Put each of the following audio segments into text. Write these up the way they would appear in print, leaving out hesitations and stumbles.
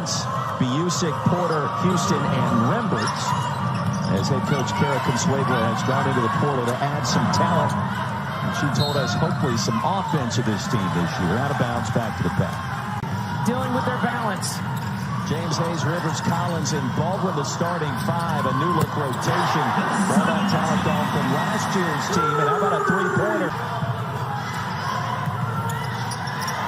Lawrence, Biusic, Porter, Houston, and Rembrandts. As head coach Kara Consuegra has gone into the portal to add some talent. And she told us hopefully some offense to this team this year. Out of bounds, back to the pack. Dealing with their balance. James, Hayes, Rivers, Collins, and Baldwin the starting five. A new look rotation. All that talent gone from last year's team. And how about a three-pointer?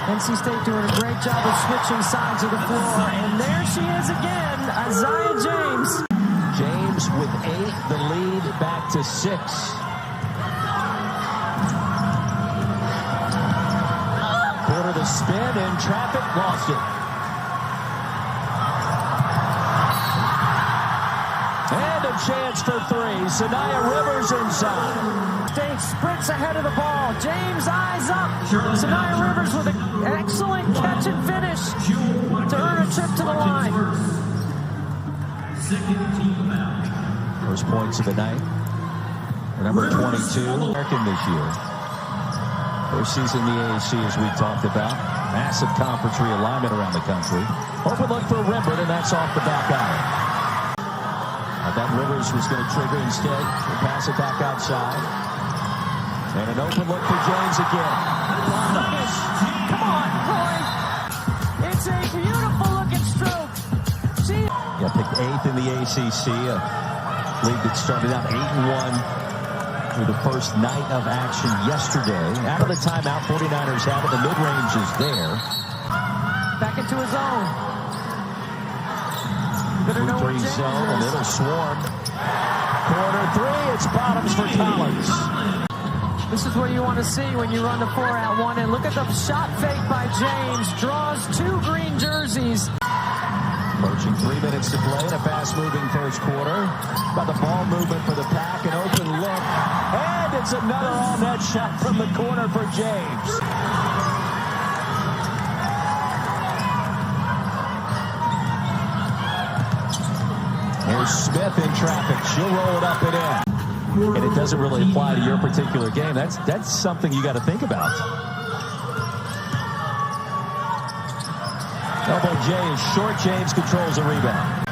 NC State doing a great job of switching sides of the floor. And there she is again, Aziaha James. James with 8, the lead back to 6. Porter the spin in traffic, lost it. And a chance for 3. Sanaya Rivers inside. State sprints ahead of the ball. James eyes up. Sanaya Rivers with an excellent catch and finish to earn a trip to the line. First points of the night. Number 22, American this year. First season in the ACC, as we talked about. Massive conference realignment around the country. Open look for Rembert, and that's off the back iron. I thought Rivers was going to trigger instead. He'll pass it back outside. And an open look for James again. Finish. Come on, Roy. It's a beautiful looking stroke. Yeah, picked 8th in the ACC, a league that started out 8-1 through the first night of action yesterday. Out of the timeout, 49ers have it. The mid-range is there. Back into his own. 3 zone, and it'll swarm. Corner 3, it's bottoms for Collins. This is what you want to see when you run the 4-out-1. And look at the shot fake by James. Draws 2 green jerseys. Approaching 3 minutes to play in a fast-moving first quarter. By the ball movement for the pack, an open look. And it's another all-net shot from the corner for James. Here's Smith in traffic. She'll roll it up and in. And it doesn't really apply to your particular game. That's something you got to think about. Elbow James, short James controls the rebound.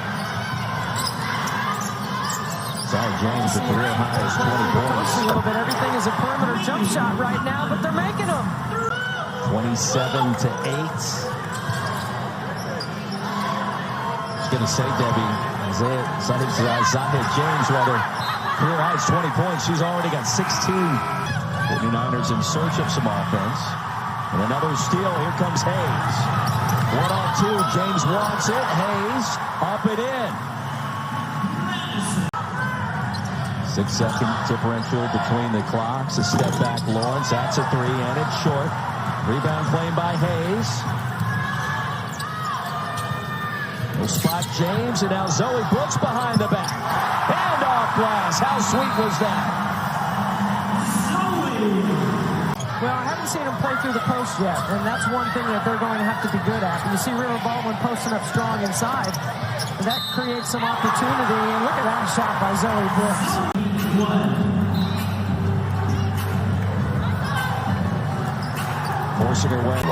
Sorry, James, the career high is 20 points. A little bit. Everything is a perimeter jump shot right now, but they're making them. 27-8. I was going to say, Debbie, Aziaha James, rather, career high is 20 points. She's already got 16. 49ers in search of some offense. And another steal. Here comes Hayes. 1-on-2. James wants it. Hayes up and in. 6-second differential between the clocks. A step back, Lawrence. That's a 3, and it's short. Rebound claimed by Hayes. We'll spot James, and now Zoe Brooks behind the back. And off glass. How sweet was that? Well, I haven't seen him play through the post yet, and that's one thing that they're going to have to be good at. And you see River Baldwin posting up strong inside, and that creates some opportunity. And look at that shot by Zoe Brooks. Forcing her way. I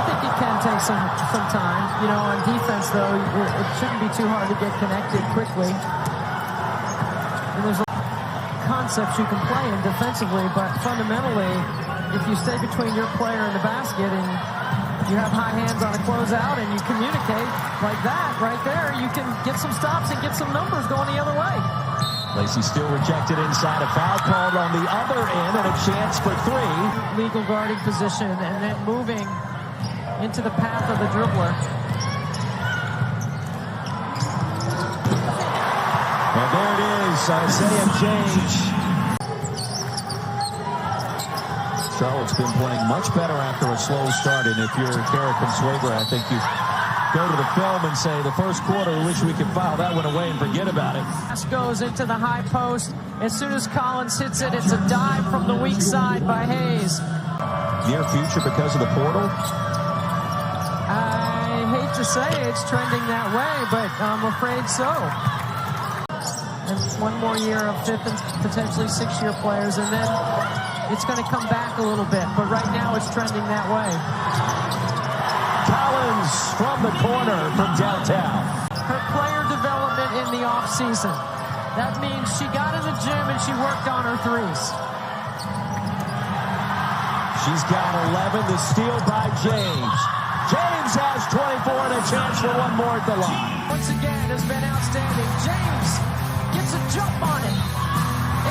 think he can take some time. You know, on defense, though, it shouldn't be too hard to get connected quickly. And there's concepts you can play in defensively, but fundamentally, if you stay between your player and the basket and you have high hands on a closeout and you communicate like that right there, you can get some stops and get some numbers going the other way. Lacey still rejected inside. A foul called on the other end and a chance for 3. Legal guarding position and then moving into the path of the dribbler. And there it is, Aziaha James. Charlotte's been playing much better after a slow start, and if you're Kara Consuegra, I think you go to the film and say, the first quarter, we wish we could file that one away and forget about it. Pass goes into the high post. As soon as Collins hits it, it's a dive from the weak side by Hayes. Near future because of the portal? I hate to say it's trending that way, but I'm afraid so. And one more year of 5th and potentially 6th-year players, and then it's going to come back a little bit. But right now it's trending that way. Collins James from the corner from downtown. Her player development in the offseason. That means she got in the gym and she worked on her threes. She's got 11. The steal by James. James has 24 and a chance for one more at the line. Once again, has been outstanding. James gets a jump on it.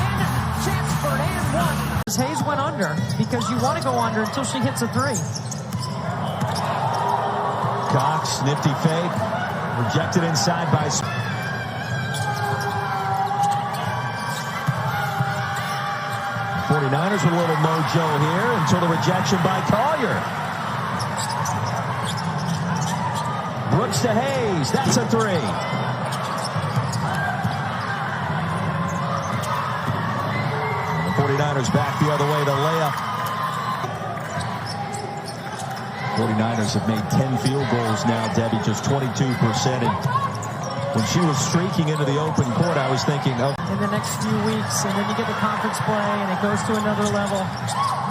And chance for an and one. Hayes went under because you want to go under until she hits a three. Cox, nifty fake. Rejected inside by... 49ers with a little mojo here until the rejection by Collier. Brooks to Hayes. That's a three. The 49ers back the other way to layup. 49ers have made 10 field goals now, Debbie, just 22%. And when she was streaking into the open court, I was thinking, oh. In the next few weeks, and then you get the conference play, and it goes to another level.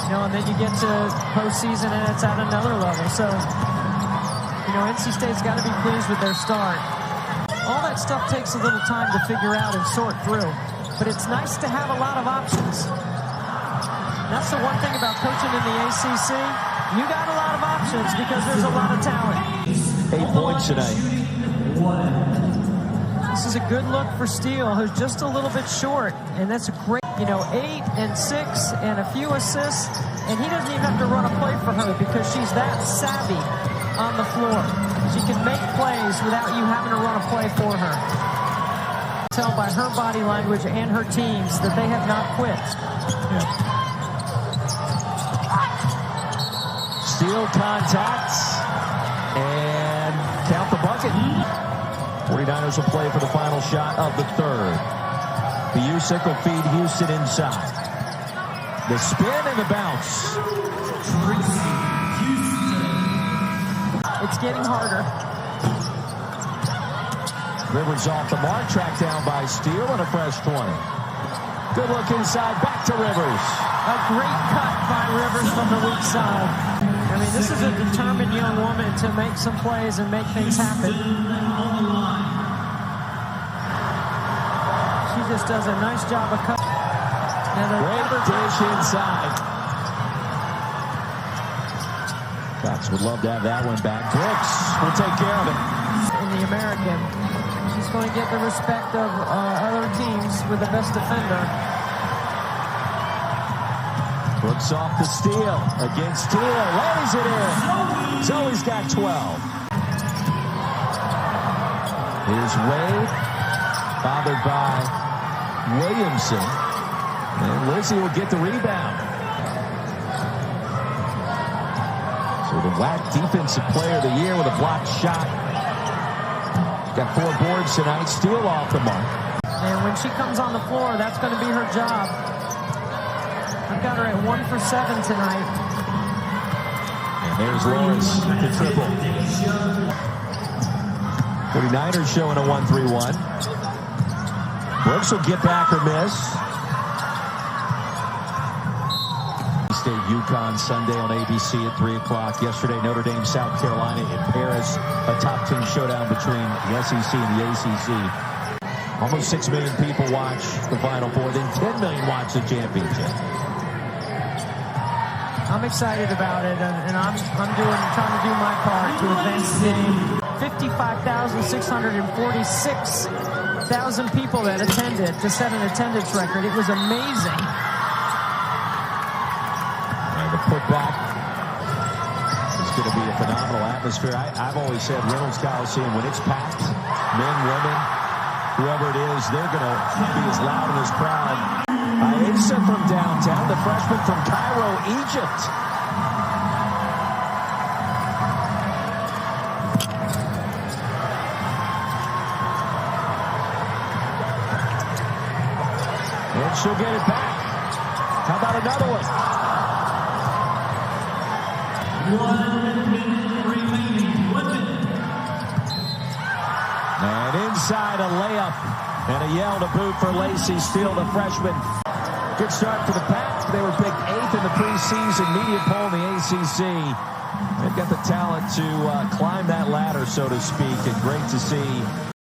You know, and then you get to postseason, and it's at another level. So, you know, NC State's got to be pleased with their start. All that stuff takes a little time to figure out and sort through. But it's nice to have a lot of options. That's the one thing about coaching in the ACC. You got a lot of options because there's a lot of talent. 8 points tonight. This is a good look for Steele, who's just a little bit short. And that's a great, 8 and 6 and a few assists. And he doesn't even have to run a play for her because she's that savvy on the floor. She can make plays without you having to run a play for her. Tell by her body language and her teams that they have not quit. Yeah. Steele contacts and count the bucket. 49ers will play for the final shot of the third. The Usyk will feed Houston inside. The spin and the bounce. It's getting harder. Rivers off the mark, tracked down by Steele and a fresh 20. Good look inside, back to Rivers. A great cut by Rivers from the weak side. I mean, this is a determined young woman to make some plays and make things happen. She just does a nice job of cutting. Great dish inside. Cox would love to have that one back. Brooks will take care of it. In the American, she's going to get the respect of other teams with the best defender. Brooks off the steal against Steele, lays it in. Zoe's got 12. Here's Wade, bothered by Williamson. And Lizzie will get the rebound. So the WAC Defensive Player of the Year with a blocked shot. Got 4 boards tonight. Steele off the mark. And when she comes on the floor, that's going to be her job. I've got her at 1 for 7 tonight. And there's Lawrence, the triple. 49ers showing a 1-3-1. Brooks will get back or miss. State UConn Sunday on ABC at 3 o'clock. Yesterday, Notre Dame, South Carolina in Paris. A top 10 showdown between the SEC and the ACC. Almost 6 million people watch the Final Four. Then 10 million watch the championship. I'm excited about it, and I'm trying to do my part to advance the game. 55,646 people that attended to set an attendance record. It was amazing. And the putback is going to be a phenomenal atmosphere. I've always said Reynolds Coliseum, when it's packed, men, women, whoever it is, they're going to be as loud and as proud. Aziaha from downtown, the freshman from Cairo, Egypt. And she'll get it back. How about another one? 1 minute remaining. And inside a layup and a yell to boot for Lacey Steele, the freshman. Good start for the Pack. They were picked 8th in the preseason media poll in the ACC. They've got the talent to climb that ladder, so to speak, and great to see